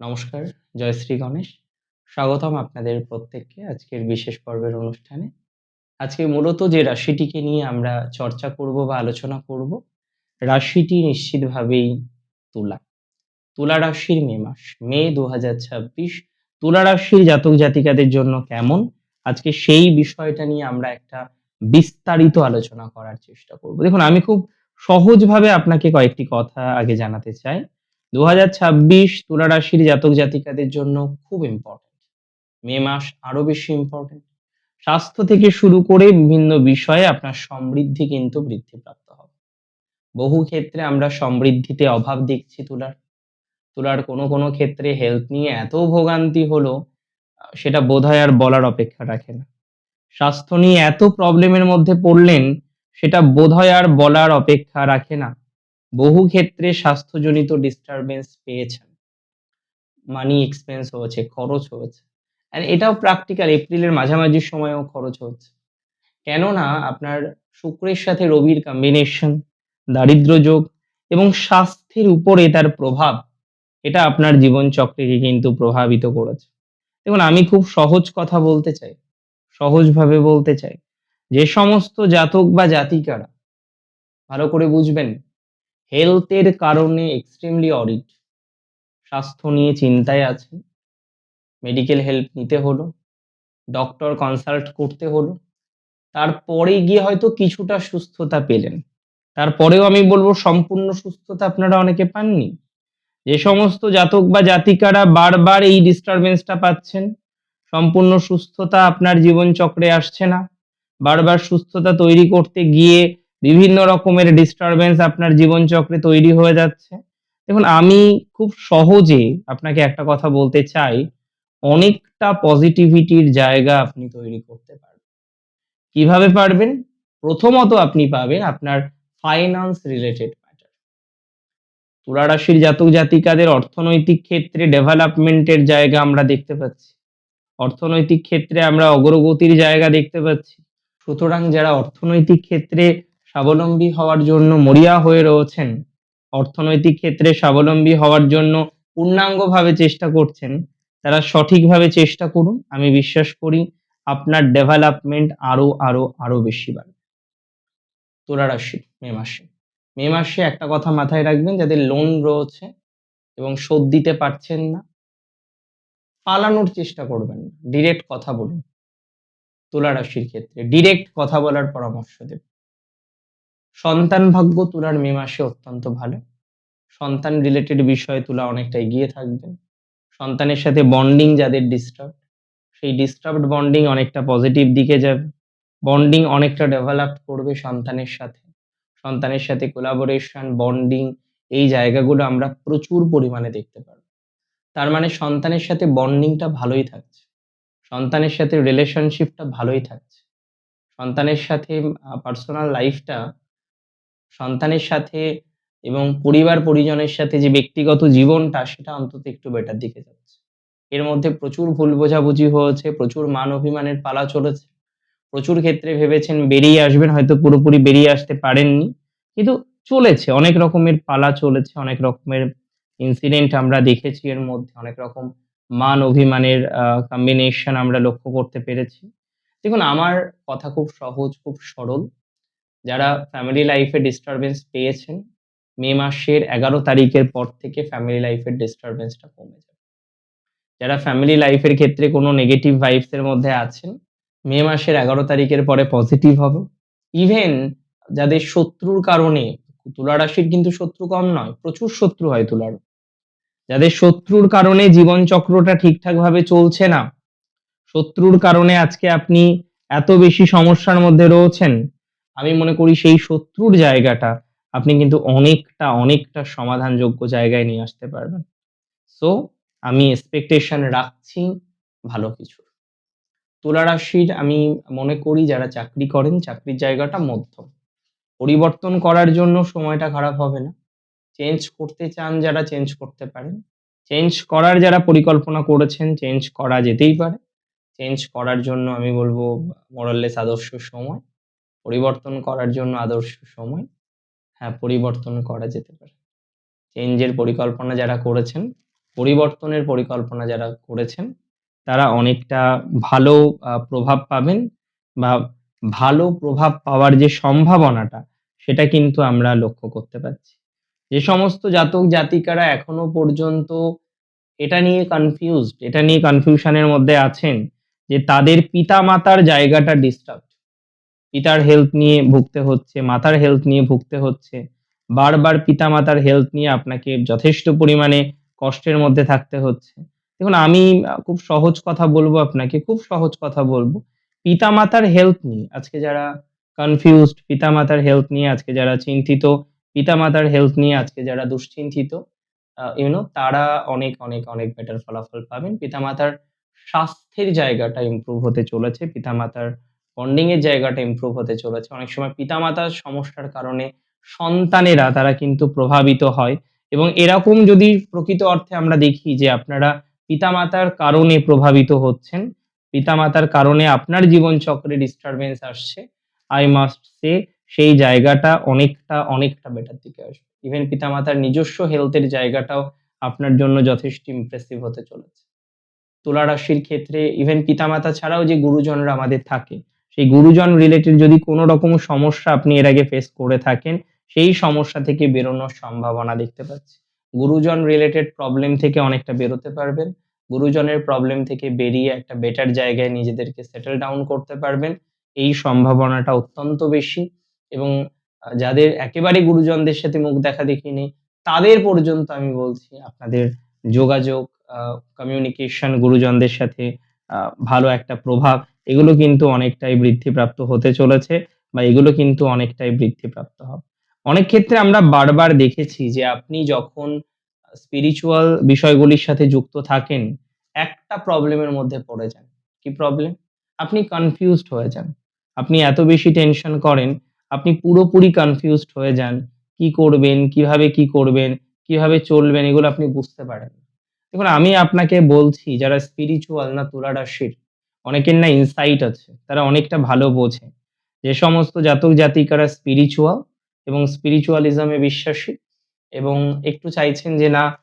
নমস্কার, জয় শ্রী গণেশ। স্বাগতম আপনাদের প্রত্যেককে আজকের বিশেষ পর্বের অনুষ্ঠানে। আজকে মূলত যে রাশিটিকে নিয়ে আমরা চর্চা করব বা আলোচনা করব, রাশিটি নিশ্চিতভাবেই তুলা। তুলা রাশির মে মাস, মে ২০২৬ তুলা রাশির জাতক-জাতিকাদের জন্য কেমন? আজকে সেই বিষয়টা নিয়ে আমরা একটা বিস্তারিত আলোচনা করার চেষ্টা করব। দেখুন, আমি খুব সহজভাবে আপনাকে কয়েকটি কথা আগে জানাতে চাই। ২০২৬ তুলা রাশির জাতক-জাতিকাদের জন্য খুব ইম্পোর্টেন্ট। মে মাস আরো বেশি ইম্পোর্টেন্ট। স্বাস্থ্য থেকে শুরু করে বিভিন্ন বিষয়ে আপনার সমৃদ্ধি কিন্তু বৃদ্ধিপ্রাপ্ত হবে। বহু ক্ষেত্রে আমরা সমৃদ্ধিতে অভাব দেখছি তুলার। তুলার কোনো ক্ষেত্রে হেলথ নিয়ে এত ভোগান্তি হলো, সেটা বোধহয় আর বলার অপেক্ষা রাখে না। স্বাস্থ্য নিয়ে এত প্রবলেমের মধ্যে পড়লেন, সেটা বোধহয় আর বলার অপেক্ষা রাখে না। বহু ক্ষেত্রে স্বাস্থ্যজনিত ডিস্টার্বেন্স পেয়েছেন। মানি এক্সপেন্স হয়েছে, খরচ হয়েছে। আর এটাও প্র্যাকটিক্যাল এপ্রিলের মাঝামাঝি সময়েও খরচ হচ্ছে। কেননা আপনার শুক্রের সাথে রবির কম্বিনেশন, দারিদ্র্য যোগ এবং স্বাস্থ্যের উপরে তার প্রভাব, এটা আপনার জীবনচক্রকে কিন্তু প্রভাবিত করেছে। দেখুন, আমি খুব সহজ কথা বলতে চাই, সহজভাবে বলতে চাই। যে সমস্ত জাতক বা জাতিকারা ভালো করে বুঝবেন, হেলথের কারণে এক্সট্রিমলি অরিড, স্বাস্থ্য নিয়ে চিন্তায় আছেন, মেডিকেল হেল্প নিতে হলো, ডক্টর কনসাল্ট করতে হলো, তারপরে গিয়ে হয়তো কিছুটা সুস্থতা পেলেন। তারপরেও আমি বলব সম্পূর্ণ সুস্থতা আপনারা অনেকে পাননি। যে সমস্ত জাতক বা জাতিকারা বারবার এই ডিস্টার্বেন্সটা পাচ্ছেন, সম্পূর্ণ সুস্থতা আপনার জীবনচক্রে আসছে না, বারবার সুস্থতা তৈরি করতে গিয়ে বিভিন্ন রকমের ডিস্টার্বেন্স আপনার জীবনচক্রে তৈরি হয়ে যাচ্ছে। দেখুন, আমি খুব সহজে আপনাকে একটা কথা বলতে চাই, অনেকটা পজিটিভিটির জায়গা আপনি তৈরি করতে পারবেন। কিভাবে পারবেন? প্রথমত আপনি পাবেন আপনার ফাইন্যান্স রিলেটেড ম্যাটার। তুলা রাশির জাতক জাতিকাদের অর্থনৈতিক ক্ষেত্রে ডেভেলপমেন্টের জায়গা আমরা দেখতে পাচ্ছি। অর্থনৈতিক ক্ষেত্রে আমরা অগ্রগতির জায়গা দেখতে পাচ্ছি। সুতরাং যারা অর্থনৈতিক ক্ষেত্রে স্বাবলম্বী হওয়ার জন্য মরিয়া হয়ে রয়েছেন, অর্থনৈতিক ক্ষেত্রে স্বাবলম্বী হওয়ার জন্য পূর্ণাঙ্গভাবে চেষ্টা করছেন, তারা সঠিকভাবে চেষ্টা করুন। আমি বিশ্বাস করি আপনার ডেভেলপমেন্ট আরো বেশি বাড়বে। তুলা রাশি মে মাসে। মে মাসে একটা কথা মাথায় রাখবেন, যাদের লোন রয়েছে এবং শোধ দিতে পারছেন না, পালানোর চেষ্টা করবেন না। ডিরেক্ট কথা বলুন। তুলা রাশির ক্ষেত্রে ডিরেক্ট কথা বলার পরামর্শ দেব। সন্তান ভাগ্য তুলার মে মাসে অত্যন্ত ভালো। সন্তান রিলেটেড বিষয়ে তুলা অনেকটা এগিয়ে থাকবেন। সন্তানের সাথে বন্ডিং যাদের ডিস্টার্বড, সেই ডিস্টার্বড বন্ডিং অনেকটা পজিটিভ দিকে যাবে। বন্ডিং অনেকটা ডেভেলপ করবে সন্তানের সাথে। সন্তানের সাথে কোলাবোরেশন, বন্ডিং, এই জায়গাগুলো আমরা প্রচুর পরিমাণে দেখতে পারব। তার মানে সন্তানের সাথে বন্ডিংটা ভালোই থাকছে। সন্তানের সাথে রিলেশনশিপটা ভালোই থাকছে। সন্তানের সাথে পার্সোনাল লাইফটা, সন্তানের সাথে এবং পরিবার-পরিজনের সাথে যে ব্যক্তিগত জীবনটা, সেটা অন্তত একটু বেটার দিকে যাচ্ছে। এর মধ্যে প্রচুর ভুল বোঝাবুঝি হয়েছে, প্রচুর মান অভিমানের পালা চলেছে। প্রচুর ক্ষেত্রে ভেবেছেন বেরিয়ে আসবেন, হয়তো পুরোপুরি বেরিয়ে আসতে পারেননি। কিন্তু চলেছে, অনেক রকমের পালা চলেছে, অনেক রকমের ইনসিডেন্ট আমরা দেখেছি এর মধ্যে, অনেক রকম মান অভিমানের কম্বিনেশন আমরা লক্ষ্য করতে পেরেছি। দেখুন, আমার কথা খুব সহজ, খুব সরল। যারা ফ্যামিলি লাইফে ডিস্টার্বেন্স পেয়েছেন, মে মাসের ১১ তারিখের পর থেকে ফ্যামিলি লাইফের ডিস্টার্বেন্সটা কমে যাবে। যারা ফ্যামিলি লাইফের ক্ষেত্রে কোনো নেগেটিভ ভাইবস এর মধ্যে আছেন, মে মাসের ১১ তারিখের পরে পজিটিভ হবে। ইভেন যাদের শত্রুর কারণে, তুলা রাশির কিন্তু শত্রু কম নয়, প্রচুর শত্রু হয় তুলার। যাদের শত্রুর কারণে জীবনচক্রটা ঠিকঠাকভাবে চলছে না, শত্রুর কারণে আজকে আপনি এত বেশি সমস্যার মধ্যে রয়েছেন, আমি মনে করি সেই শত্রুর জায়গাটা আপনি কিন্তু অনেকটা সমাধানযোগ্য জায়গায় নিয়ে আসতে পারবেন। সো আমি এক্সপেকটেশন রাখছি ভালো কিছুর। তুলা রাশির আমি মনে করি যারা চাকরি করেন, চাকরির জায়গাটা মধ্যম। পরিবর্তন করার জন্য সময়টা খারাপ হবে না। চেঞ্জ করতে চান যারা, চেঞ্জ করতে পারেন। চেঞ্জ করার যারা পরিকল্পনা করেছেন, চেঞ্জ করা যেতেই পারে। চেঞ্জ করার জন্য আমি বলব মোরাললেস আদর্শ সময়। পরিবর্তন করার জন্য আদর্শ সময়। হ্যাঁ, পরিবর্তন করা যেতে পারে। চেঞ্জের পরিকল্পনা যারা করেছেন, পরিবর্তনের পরিকল্পনা যারা করেছেন, তারা অনেকটা ভালো প্রভাব পাবেন বা ভালো প্রভাব পাওয়ার যে সম্ভাবনাটা, সেটা কিন্তু আমরা লক্ষ্য করতে পারছি। যে সমস্ত জাতক-জাতিকারা এখনো পর্যন্ত এটা নিয়ে কনফিউশন এর মধ্যে আছেন যে তাদের পিতা-মাতার জায়গাটা ডিস্টার্বড। পিতার হেলথ নিয়ে ভুগতে হচ্ছে, মাতার হেলথ নিয়ে ভুগতে হচ্ছে। বারবার পিতা-মাতার হেলথ নিয়ে আপনাকে যথেষ্ট পরিমাণে কষ্টের মধ্যে থাকতে হচ্ছে। দেখুন আমি খুব সহজ কথা বলবো আপনাকে, খুব সহজ কথা বলবো। পিতা-মাতার হেলথ নিয়ে আজকে যারা কনফিউজড, পিতা-মাতার হেলথ নিয়ে আজকে যারা চিন্তিত, পিতা-মাতার হেলথ নিয়ে আজকে যারা দুশ্চিন্তিত, তারা অনেক, অনেক, অনেক বেটার ফলাফল পাবেন। পিতা-মাতার স্বাস্থ্যের জায়গাটা ইমপ্রুভ হতে চলেছে। পিতা-মাতার বন্ডিং এর জায়গাটা ইমপ্রুভ হতে চলেছে। অনেক সময় পিতা-মাতার সমস্যার কারণে সন্তানেরা তারা কিন্তু প্রভাবিত হয় এবং এরকম যদি প্রকৃত অর্থে আমরা দেখি যে আপনারা পিতা-মাতার কারণে প্রভাবিত হচ্ছেন, পিতা-মাতার কারণে আপনার জীবনচক্রে ডিস্টার্বেন্স আসছে, I must say সেই জায়গাটা অনেকটা, অনেকটা বেটার দিকে আসবে। ইভেন পিতা-মাতার নিজস্ব হেলথ এর জায়গাটাও আপনার জন্য যথেষ্ট ইমপ্রেসিভ হতে চলেছে। তুলা রাশির ক্ষেত্রে ইভেন পিতামাতা ছাড়াও যে গুরুজনরা আমাদের থাকে, সেই গুরুজন রিলেটেড যদি কোনো রকম সমস্যা আপনি এর আগে ফেস করে থাকেন, সেই সমস্যা থেকে বেরোনোর সম্ভাবনা দেখতে পাচ্ছি। গুরুজন রিলেটেড প্রবলেম থেকে অনেকটা বেরোতে পারবেন। গুরুজনের প্রবলেম থেকে বেরিয়ে একটা বেটার জায়গায় নিজেদেরকে সেটেল ডাউন করতে পারবেন। এই সম্ভাবনাটা অত্যন্ত বেশি এবং যাদের একেবারে গুরুজনদের সাথে মুখ দেখাদেখি নেই, তাদের পর্যন্ত আমি বলছি আপনাদের যোগাযোগ, আ কমিউনিকেশন গুরুজনদের সাথে আ ভালো একটা প্রভাব এগুলো কিন্তু অনেকটাই বৃদ্ধিপ্রাপ্ত হতে চলেছে বা এগুলো কিন্তু অনেকটাই বৃদ্ধিপ্রাপ্ত হবে। অনেক ক্ষেত্রে আমরা বারবার দেখেছি যে আপনি যখন স্পিরিচুয়াল বিষয়গুলির সাথে যুক্ত থাকেন, একটা প্রবলেমের মধ্যে পড়ে যান। কি প্রবলেম? আপনি কনফিউজড হয়ে যান। আপনি এত বেশি টেনশন করেন, আপনি পুরোপুরি কনফিউজড হয়ে যান। কি করবেন, কিভাবে কি করবেন, কিভাবে চলবেন এগুলো আপনি বুঝতে পারেন না। দেখুন আমি আপনাকে বলছি যারা স্পিরিচুয়াল না তুলা রাশির, অনেকের না ইনসাইট আছে। তারা অনেকটা ভালো বোঝে। যে সমস্ত জাতক-জাতিকারা স্পিরিচুয়াল এবং স্পিরিচুয়ালিজম এ বিশ্বাসী এবং একটু চাইছেন যে না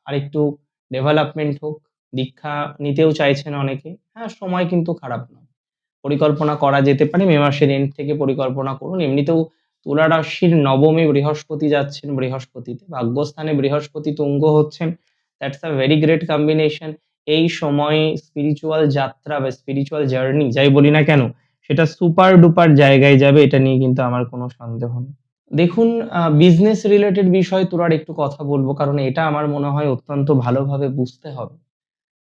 আরেকটু ডেভেলপমেন্ট হোক, দীক্ষা নিতেও চাইছেন অনেকে। হ্যাঁ, সময় কিন্তু খারাপ নয়। পরিকল্পনা করা যেতে পারে। মে মাসের এন্ড থেকে পরিকল্পনা করুন। এমনিতেও তুলা রাশির নবমে বৃহস্পতি যাচ্ছেন বৃহস্পতিতে। ভাগ্যস্থানে বৃহস্পতি তুঙ্গ হচ্ছেন। That's a very great combination. এই সময়ে স্পিরিচুয়াল যাত্রা বা স্পিরিচুয়াল জার্নি যাই বলি না কেন, সেটা সুপার ডুপার জায়গায় যাবে এটা নিয়ে কিন্তু আমার কোনো সন্দেহ নেই। দেখুন বিজনেস রিলেটেড বিষয়ে তুলার একটু কথা বলব। কারণ এটা আমার মনে হয় অত্যন্ত ভালোভাবে বুঝতে হবে।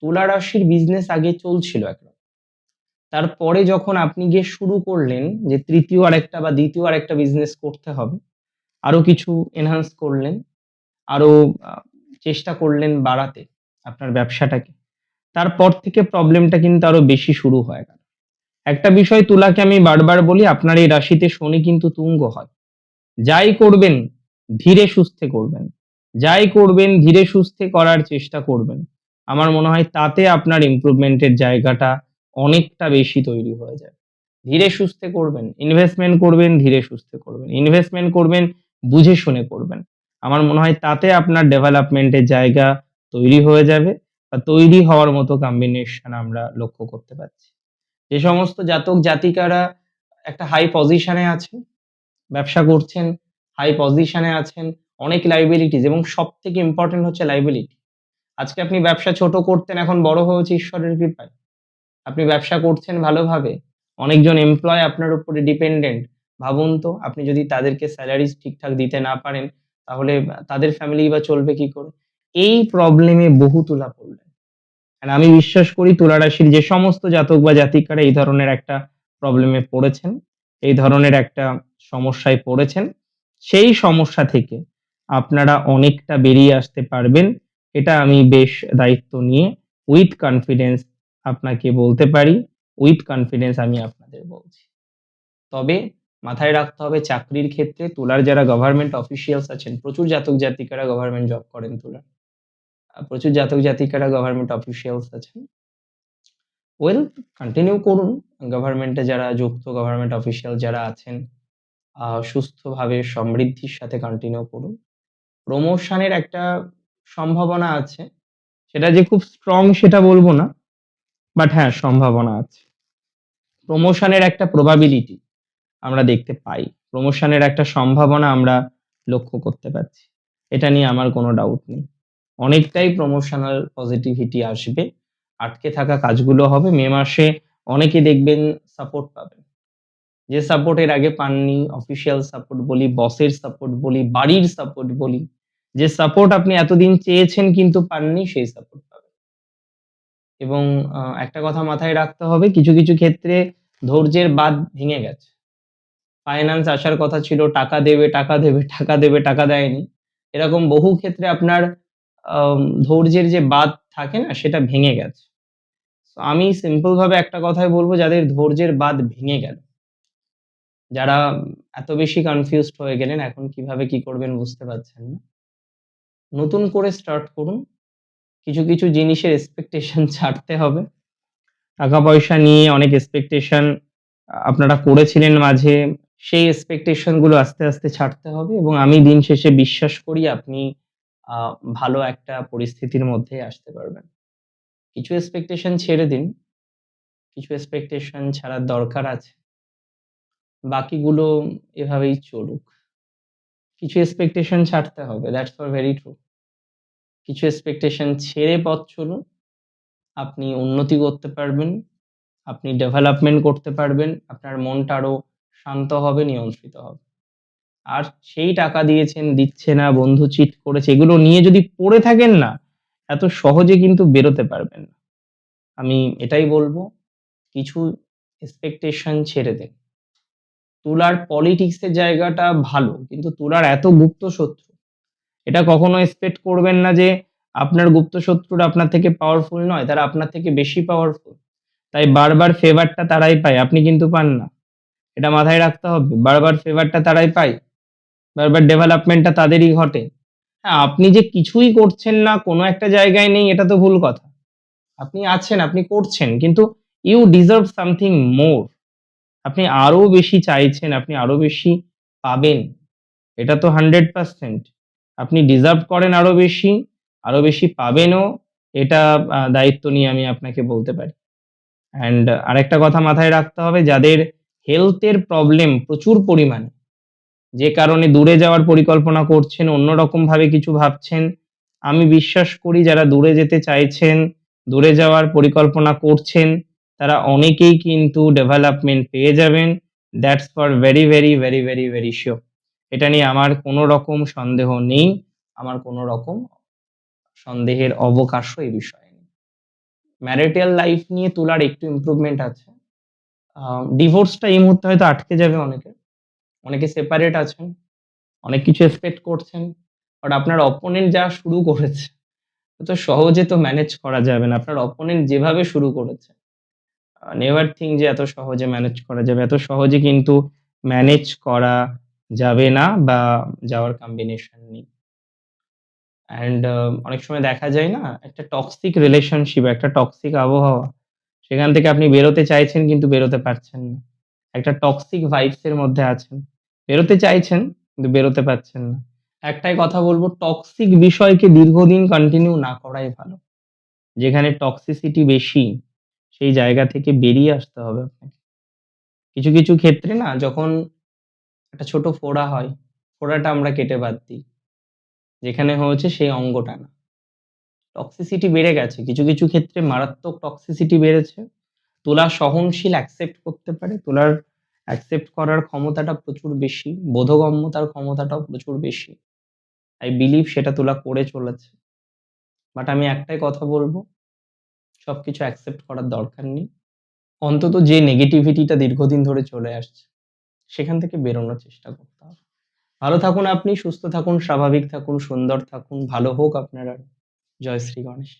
তুলা রাশির বিজনেস আগে চলছিল একরকম। তারপরে যখন আপনি গিয়ে শুরু করলেন যে ৩য় আরেকটা বা ২য় আরেকটা বিজনেস করতে হবে, আরো কিছু এনহান্স করলেন, আরো আ চেষ্টা করলেন বাড়াতে আপনার ব্যবসাটাকে। তারপর থেকে প্রবলেমটা কিন্তু আরো বেশি শুরু হয়ে গেল। একটা বিষয় তুলাকে আমি বারবার বলি আপনার এই রাশিতে শনি কিন্তু তুঙ্গ হয়। যাই করবেন ধীরে সুস্থে করবেন। যাই করবেন ধীরে সুস্থে করার চেষ্টা করবেন। আমার মনে হয় তাতে আপনার ইমপ্রুভমেন্ট এর জায়গাটা অনেকটা বেশি তৈরি হয়ে যাবে। ধীরে সুস্থে করবেন, ইনভেস্টমেন্ট করবেন, ধীরে সুস্থে করবেন। ইনভেস্টমেন্ট করবেন, বুঝে শুনে করবেন। আমার মনে হয় তাতে আপনার ডেভেলপমেন্ট এর জায়গা তৈরি হয়ে যাবে বা তৈরি হওয়ার মতো কম্বিনেশন আমরা লক্ষ্য করতে পারছি। যে সমস্ত জাতক-জাতিকারা একটা হাই পজিশনে আছেন, ব্যবসা করছেন, হাই পজিশনে আছেন, অনেক লায়াবিলিটিস এবং সবথেকে ইম্পোর্টেন্ট হচ্ছে লায়াবিলিটি। আজকে আপনি ব্যবসা ছোট করতেন, এখন বড় হয়েছে ঈশ্বরের কৃপায়। আপনি ব্যবসা করছেন ভালোভাবে। অনেকজন এমপ্লয়ি আপনার উপরে ডিপেন্ডেন্ট। ভাবুন তো আপনি যদি তাদেরকে সেলারিস ঠিকঠাক দিতে না পারেন, তাহলে তাদের ফ্যামিলি বা চলবে কি করে? এই প্রবলেমে বহু তুলা পড়লেন। আর আমি বিশ্বাস করি তুলা রাশির যে সমস্ত জাতক বা জাতিকারা এই ধরনের একটা প্রবলেমে পড়েছেন, এই ধরনের একটা সমস্যায় পড়েছেন, সেই সমস্যা থেকে আপনারা অনেকটা বেরিয়ে আসতে পারবেন। এটা আমি বেশ দায়িত্ব নিয়ে উইথ কনফিডেন্স আপনাকে বলতে পারি। উইথ কনফিডেন্স আমি আপনাদের বলছি। তবে মাথায় রাখতে হবে চাকরির ক্ষেত্রে তুলার যারা গভর্নমেন্ট অফিসিয়ালস আছেন, প্রচুর জাতক জাতিকারা গভর্নমেন্ট জব করেন তুলার। প্রচুর জাতক জাতিকারা গভর্নমেন্ট অফিসিয়ালস আছেন। ওয়েল কন্টিনিউ করুন। গভর্নমেন্টে যারা যুক্ত গভর্নমেন্ট অফিসিয়াল যারা আছেন, সুস্থভাবে সমৃদ্ধির সাথে কন্টিনিউ করুন। প্রমোশনের একটা সম্ভাবনা আছে। সেটা যে খুব স্ট্রং সেটা বলবো না, বাট হ্যাঁ সম্ভাবনা আছে। প্রমোশনের একটা প্রবাবিলিটি আমরা দেখতে পাই। প্রমোশনের একটা সম্ভাবনা আমরা লক্ষ্য করতে পারছি। এটা নিয়ে আমার কোনো ডাউট নেই। অনেকটাই প্রমোশনাল পজিটিভিটি আসবে। আটকে থাকা কাজগুলো হবে। মে মাসে অনেকে দেখবেন সাপোর্ট পাবেন। যে সাপোর্ট এর আগে পাননি, অফিসিয়াল সাপোর্ট বলি, বসের সাপোর্ট বলি, বাড়ির সাপোর্ট বলি, যে সাপোর্ট আপনি এতদিন চেয়েছেন কিন্তু পাননি সেই সাপোর্ট পাবেন। এবং একটা কথা মাথায় রাখতে হবে, কিছু, কিছু ক্ষেত্রে ধৈর্যের বাঁধ ভেঙে গেছে। ফাইন্যান্স আসার কথা ছিল, টাকা দেবে, টাকা দেবে, টাকা দেবে, টাকা দেয়নি। এরকম বহু ক্ষেত্রে আপনার ধৈর্যের যে বাঁধ থাকে না সেটা ভেঙে গেছে। তো আমি সিম্পল ভাবে একটা কথাই বলব, যাদের ধৈর্যের বাঁধ ভেঙে গেল, যারা এত বেশি কনফিউজড হয়ে গেলেন এখন কিভাবে কি করবেন বুঝতে পারছেন না। নতুন করে স্টার্ট করুন। কিছু, কিছু জিনিসের এক্সপেকটেশন ছাড়তে হবে। টাকা-পয়সা নিয়ে অনেক এক্সপেকটেশন আপনারা করেছিলেন মাঝে। সেই এক্সপেকটেশন গুলো আস্তে, আস্তে ছাড়তে হবে এবং আমি দিন শেষে বিশ্বাস করি আপনি আ ভালো একটা পরিস্থিতির মধ্যে আসতে পারবেন। কিছু এক্সপেকটেশন ছেড়ে দিন। কিছু এক্সপেকটেশন ছাড়ার দরকার আছে। বাকিগুলো এভাবেই চলুক। কিছু এক্সপেকটেশন ছাড়তে হবে। That's for very true. কিছু এক্সপেকটেশন ছেড়ে পথ চলুন। আপনি উন্নতি করতে পারবেন। আপনি ডেভেলপমেন্ট করতে পারবেন। আপনার মনটা আরো শান্ত হবে, নিয়ন্ত্রিত হবে। আর সেই টাকা দিয়েছেন, দিচ্ছে না, বন্ধু চিট করেছে, এগুলো নিয়ে যদি পড়ে থাকেন না, এত সহজে কিন্তু বেরোতে পারবেন না। আমি এটাই বলবো, কিছু এক্সপেকটেশন ছেড়ে দেন। তুলার পলিটিক্স এর জায়গাটা ভালো, কিন্তু তুলার এত গুপ্ত শত্রু, এটা কখনো এক্সপেক্ট করবেন না যে আপনার গুপ্ত শত্রুরা আপনার থেকে পাওয়ারফুল নয়, তারা আপনার থেকে বেশি পাওয়ারফুল। তাই বারবার ফেভারটা তারাই পায়, আপনি কিন্তু পান না। এটা মাথায় রাখতে হবে। বারবার ফেভারটা তারাই পায়। বারবার ডেভেলপমেন্টটা তাদেরই ঘটে। হ্যাঁ, আপনি যে কিছুই করছেন না, কোনো একটা জায়গায় নেই, এটা তো ভুল কথা। আপনি আছেন, আপনি করছেন, কিন্তু ইউ ডিজার্ভ সামথিং মোর। আপনি আরো বেশি চাইছেন, আপনি আরো বেশি পাবেন। এটা তো 100%। আপনি ডিজার্ভ করেন আরো বেশি পাবেনও। এটা দায়িত্ব নিয়ে আমি আপনাকে বলতে পারি। অ্যান্ড আরেকটা কথা মাথায় রাখতে হবে, যাদের হেলথের প্রবলেম প্রচুর পরিমাণে, যে কারণে দূরে যাওয়ার পরিকল্পনা করছেন, অন্যরকমভাবে কিছু ভাবছেন। আমি বিশ্বাস করি যারা দূরে যেতে চাইছেন, দূরে যাওয়ার পরিকল্পনা করছেন, তারা অনেকেই কিন্তু ডেভেলপমেন্ট পেয়ে যাবেন। That's for very, very, very, very, very sure. এটা নিয়ে আমার কোনো রকম সন্দেহ নেই। আমার কোনো রকম সন্দেহের অবকাশও এই বিষয়ে নেই। ম্যারিটাল লাইফ নিয়ে তুলার একটু ইমপ্রুভমেন্ট আছে। ডিভোর্সটা এই মুহূর্তে হয়তো আটকে যাবে অনেকের। অনেকে সেপারেট আছেন। অনেক কিছু এক্সপেক্ট করছেন। বাট আপনার অপোনেন্ট যা শুরু করেছে, এত সহজে তো ম্যানেজ করা যাবে না। আপনার অপোনেন্ট যেভাবে শুরু করেছে, নেভার থিংক যে এত সহজে ম্যানেজ করা যাবে। এত সহজে কিন্তু ম্যানেজ করা যাবে না, বা যাওয়ার কম্বিনেশন নেই। অ্যান্ড অনেক সময় দেখা যায় না, একটা টক্সিক রিলেশনশিপ, একটা টক্সিক আবহাওয়া, সেখান থেকে আপনি বেরোতে চাইছেন কিন্তু বেরোতে পারছেন না। একটা টক্সিক ভাইবস এর মধ্যে আছেন। বেরোতে চাইছেন কিন্তু বেরোতে পারছেন না। একটাই কথা বলব, টক্সিক বিষয়কে দীর্ঘদিন কন্টিনিউ না করাই ভালো। যেখানে টক্সিসিটি বেশি, সেই জায়গা থেকে বেরিয়ে আসতে হবে আপনাকে। কিছু, কিছু ক্ষেত্রে না, যখন একটা ছোট ফোড়া হয়, ফোড়াটা আমরা কেটে বাদ দিই। যেখানে হয়েছে সেই অঙ্গটা না। টক্সিসিটি বেড়ে গেছে। কিছু, কিছু ক্ষেত্রে মারাত্মক টক্সিসিটি বেড়েছে। তুলা সহনশীল অ্যাকসেপ্ট করতে পারে। তুলার অ্যাকসেপ্ট করার ক্ষমতাটা প্রচুর বেশি। বোধগম্যতার ক্ষমতাটাও প্রচুর বেশি। I believe সেটা তুলা করে চলেছে। বাট আমি একটাই কথা বলব, সবকিছু অ্যাকসেপ্ট করার দরকার নেই। অন্তত যে নেগেটিভিটিটা দীর্ঘদিন ধরে চলে আসছে, সেখান থেকে বেরোনোর চেষ্টা করতে হবে। ভালো থাকুন আপনি, সুস্থ থাকুন, স্বাভাবিক থাকুন, সুন্দর থাকুন। ভালো হোক আপনার আর। জয় শ্রী গণেশ।